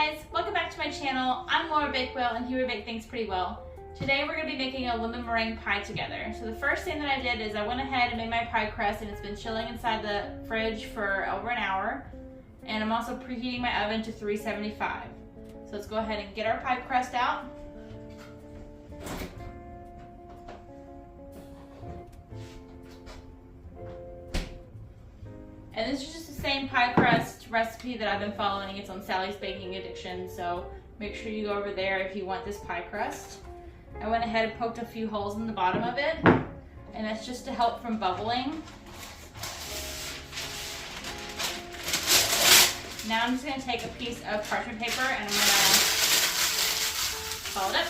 guys, welcome back to my channel. I'm Laura Bakewell and here we bake things pretty well. Today we're going to be making a lemon meringue pie together. So the first thing that I did is I went ahead and made my pie crust, and it's been chilling inside the fridge for over an hour. And I'm also preheating my oven to 375. So let's go ahead and get our pie crust out. And this is just the same pie crust recipe that I've been following. It's on Sally's Baking Addiction, so make sure you go over there if you want this pie crust. I went ahead and poked a few holes in the bottom of it, and that's just to help from bubbling. Now I'm just going to take a piece of parchment paper and I'm going to fold it.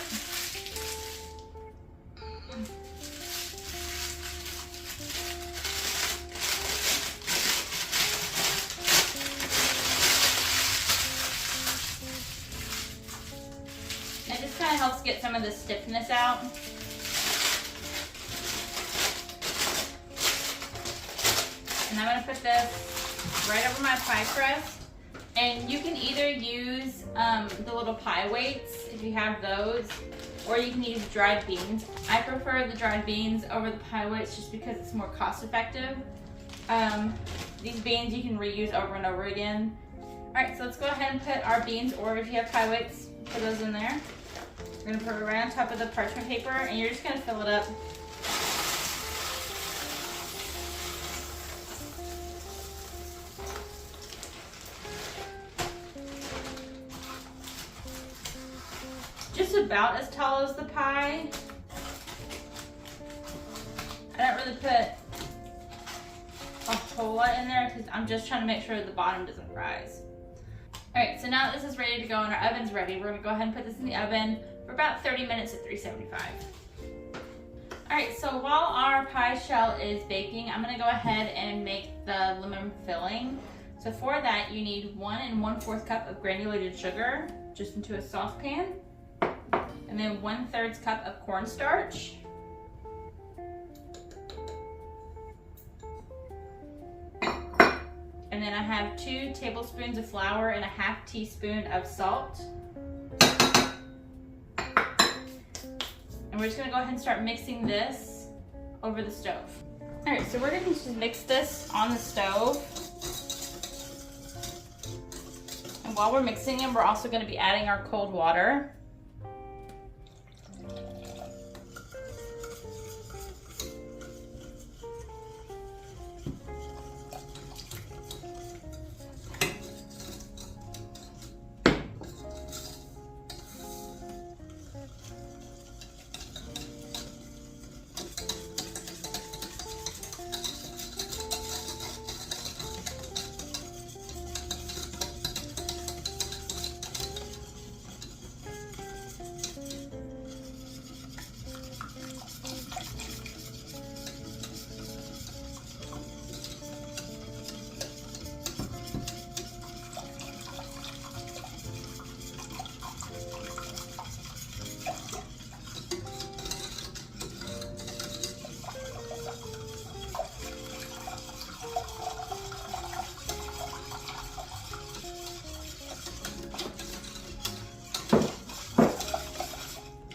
It just kind of helps get some of the stiffness out. And I'm going to put this right over my pie crust. And you can either use the little pie weights if you have those, or you can use dried beans. I prefer the dried beans over the pie weights just because it's more cost effective. These beans you can reuse over and over again. Alright, so let's go ahead and put our beans, or if you have pie weights, put those in there. We're going to put it right on top of the parchment paper, and you're just going to fill it up. Just about as tall as the pie. I don't really put a whole lot in there because I'm just trying to make sure the bottom doesn't rise. Alright, so now that this is ready to go and our oven's ready, we're going to go ahead and put this in the oven for about 30 minutes at 375. Alright, so while our pie shell is baking, I'm going to go ahead and make the lemon filling. So for that, you need 1 1/4 cup of granulated sugar just into a saucepan. And then 1/3 cup of cornstarch. And then I have 2 tablespoons of flour and a 1/2 teaspoon of salt. And we're just gonna go ahead and start mixing this over the stove. All right, so we're gonna just mix this on the stove. And while we're mixing it, we're also gonna be adding our cold water.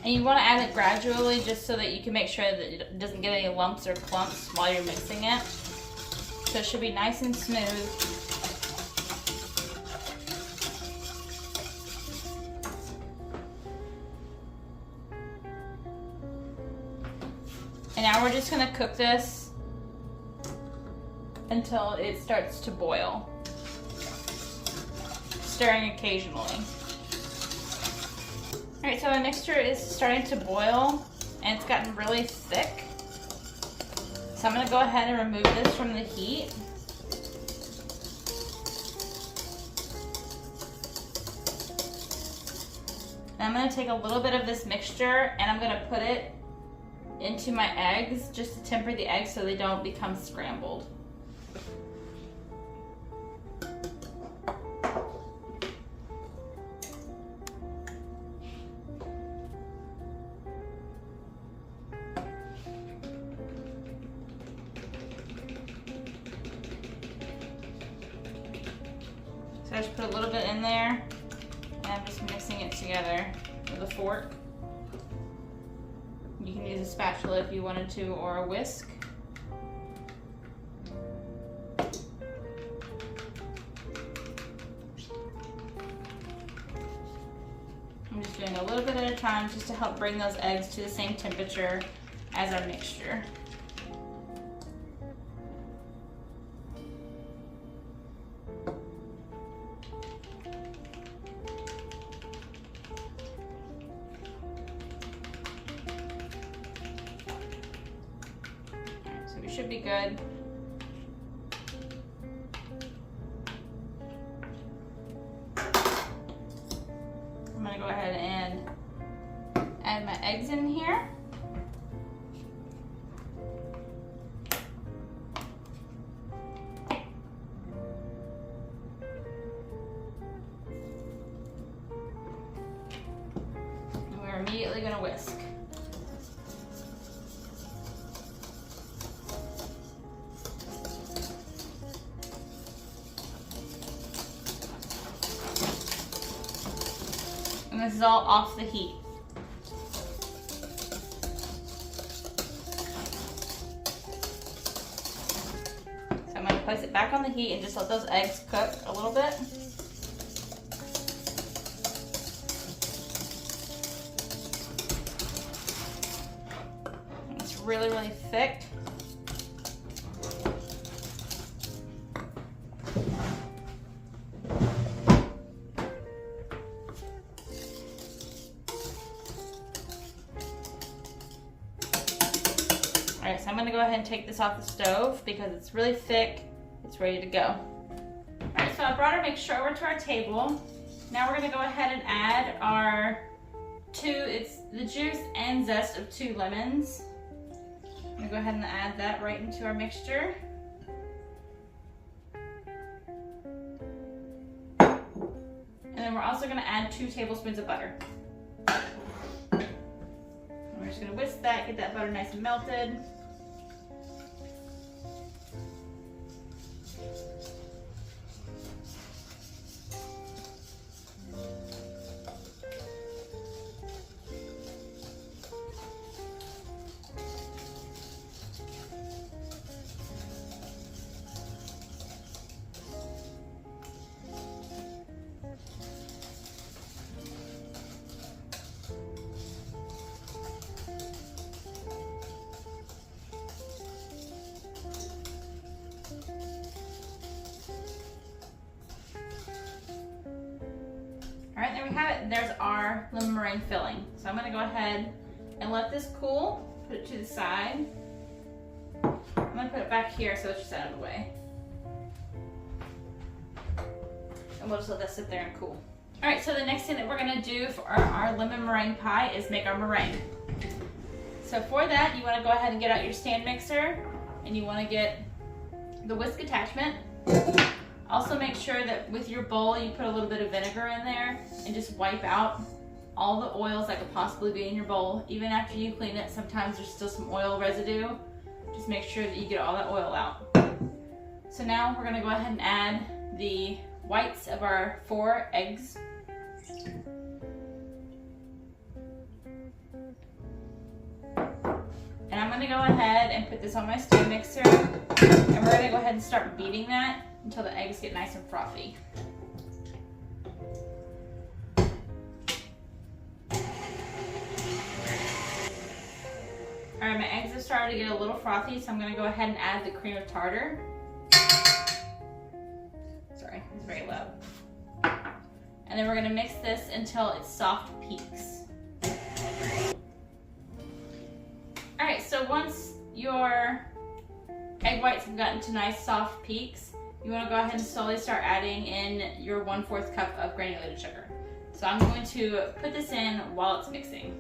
And you want to add it gradually just so that you can make sure that it doesn't get any lumps or clumps while you're mixing it. So it should be nice and smooth. And now we're just going to cook this until it starts to boil, stirring occasionally. Alright, so my mixture is starting to boil and it's gotten really thick. So I'm going to go ahead and remove this from the heat. And I'm going to take a little bit of this mixture and I'm going to put it into my eggs just to temper the eggs so they don't become scrambled. So I just put a little bit in there And I'm just mixing it together with a fork. You can use a spatula if you wanted to, or a whisk. I'm just doing a little bit at a time just to help bring those eggs to the same temperature as our mixture. So we should be good. I'm gonna go ahead and add my eggs in here. And we're immediately gonna whisk. And this is all off the heat. So I'm going to place it back on the heat and just let those eggs cook a little bit. It's really, really thick. Alright, so I'm going to go ahead and take this off the stove because it's really thick. It's ready to go. Alright, so I brought our mixture over to our table. Now we're going to go ahead and add our it's the juice and zest of 2 lemons. I'm going to go ahead and add that right into our mixture. And then we're also going to add 2 tablespoons of butter. We're just going to whisk that, get that butter nice and melted. All right, there we have it. There's our lemon meringue filling. So I'm gonna go ahead and let this cool, put it to the side. I'm gonna put it back here so it's just out of the way. And we'll just let that sit there and cool. All right, so the next thing that we're gonna do for our lemon meringue pie is make our meringue. So for that, you wanna go ahead and get out your stand mixer and you wanna get the whisk attachment. Also make sure that with your bowl you put a little bit of vinegar in there and just wipe out all the oils that could possibly be in your bowl. Even after you clean it, sometimes there's still some oil residue. Just make sure that you get all that oil out. So now we're gonna go ahead and add the whites of our 4 eggs. And I'm gonna go ahead and put this on my stand mixer and we're gonna go ahead and start beating that until the eggs get nice and frothy. Alright, my eggs have started to get a little frothy, so I'm going to go ahead and add the cream of tartar. Sorry, it's very low. And then we're going to mix this until it's soft peaks. Alright, so once your egg whites have gotten to nice soft peaks, you want to go ahead and slowly start adding in your 1/4 cup of granulated sugar. So I'm going to put this in while it's mixing.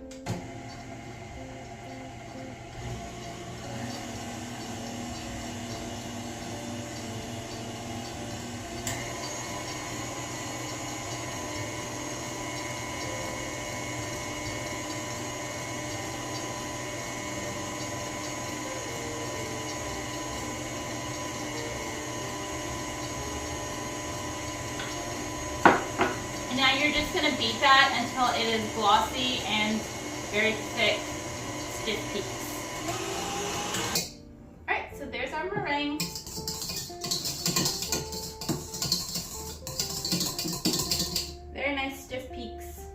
And now you're just gonna beat that until it is glossy and very thick, stiff peaks. All right, so there's our meringue. Very nice stiff peaks,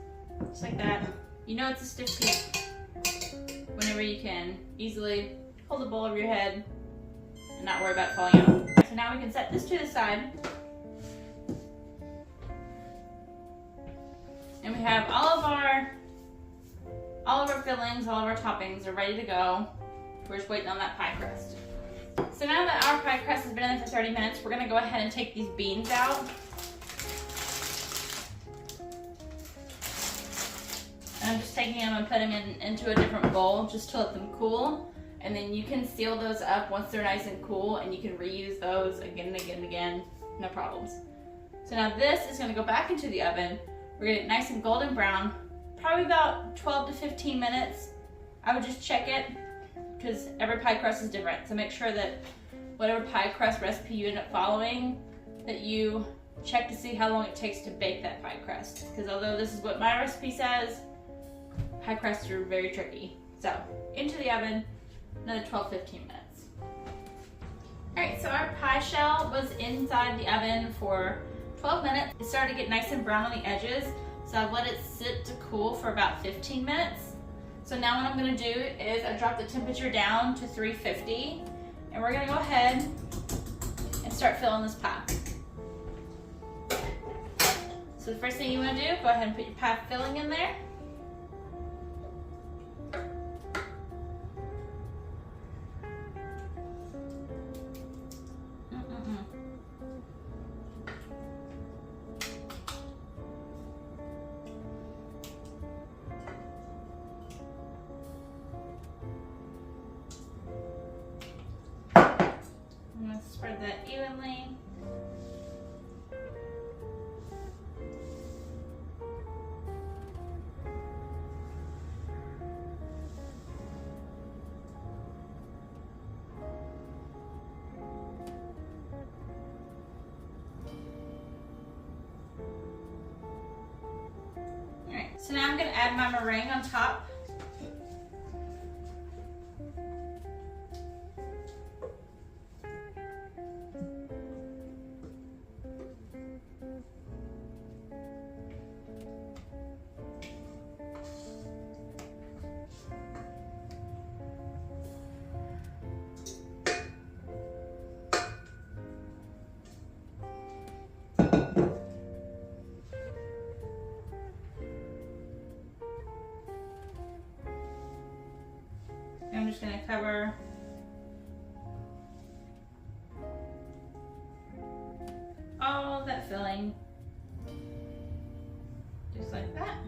just like that. You know it's a stiff peak whenever you can easily hold the bowl over your head and not worry about it falling out. So now we can set this to the side. And we have all of our fillings, all of our toppings are ready to go. We're just waiting on that pie crust. So now that our pie crust has been in there for 30 minutes, we're gonna go ahead and take these beans out. And I'm just taking them and putting them into a different bowl just to let them cool. And then you can seal those up once they're nice and cool, and you can reuse those again and again and again, no problems. So now this is gonna go back into the oven. We're gonna get it nice and golden brown, probably about 12 to 15 minutes. I would just check it, because every pie crust is different. So make sure that whatever pie crust recipe you end up following, that you check to see how long it takes to bake that pie crust. Because although this is what my recipe says, pie crusts are very tricky. So into the oven, another 12-15 minutes. All right, so our pie shell was inside the oven for 12 minutes. It started to get nice and brown on the edges, so I've let it sit to cool for about 15 minutes. So now what I'm gonna do is I drop the temperature down to 350, and we're gonna go ahead and start filling this pie. So the first thing you wanna do, go ahead and put your pie filling in there. Spread that evenly. All right, so now I'm going to add my meringue on top. I'm just going to cover all of that filling, just like that.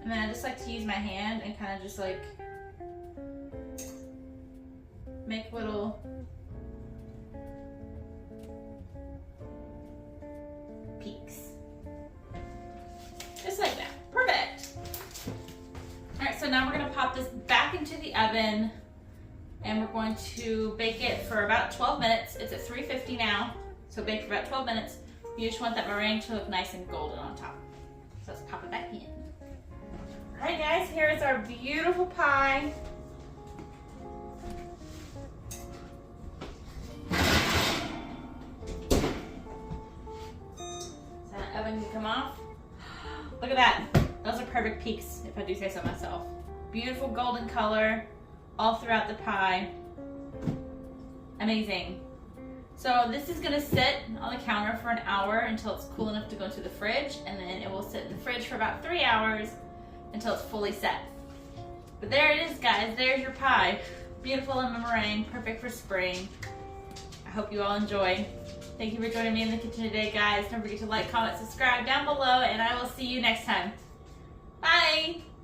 And then I just like to use my hand and kind of just like make little peaks. Just like that. Perfect. All right, so now we're gonna pop this back into the oven and we're going to bake it for about 12 minutes. It's at 350 now, so bake for about 12 minutes. You just want that meringue to look nice and golden on top. So let's pop it back in. All right, guys, here is our beautiful pie. So that oven can come off. Look at that. Those are perfect peaks, if I do say so myself. Beautiful golden color all throughout the pie. Amazing. So this is gonna sit on the counter for an hour until it's cool enough to go into the fridge, and then it will sit in the fridge for about 3 hours until it's fully set. But there it is, guys. There's your pie. Beautiful lemon meringue, perfect for spring. I hope you all enjoy. Thank you for joining me in the kitchen today, guys. Don't forget to like, comment, subscribe down below, and I will see you next time. Bye!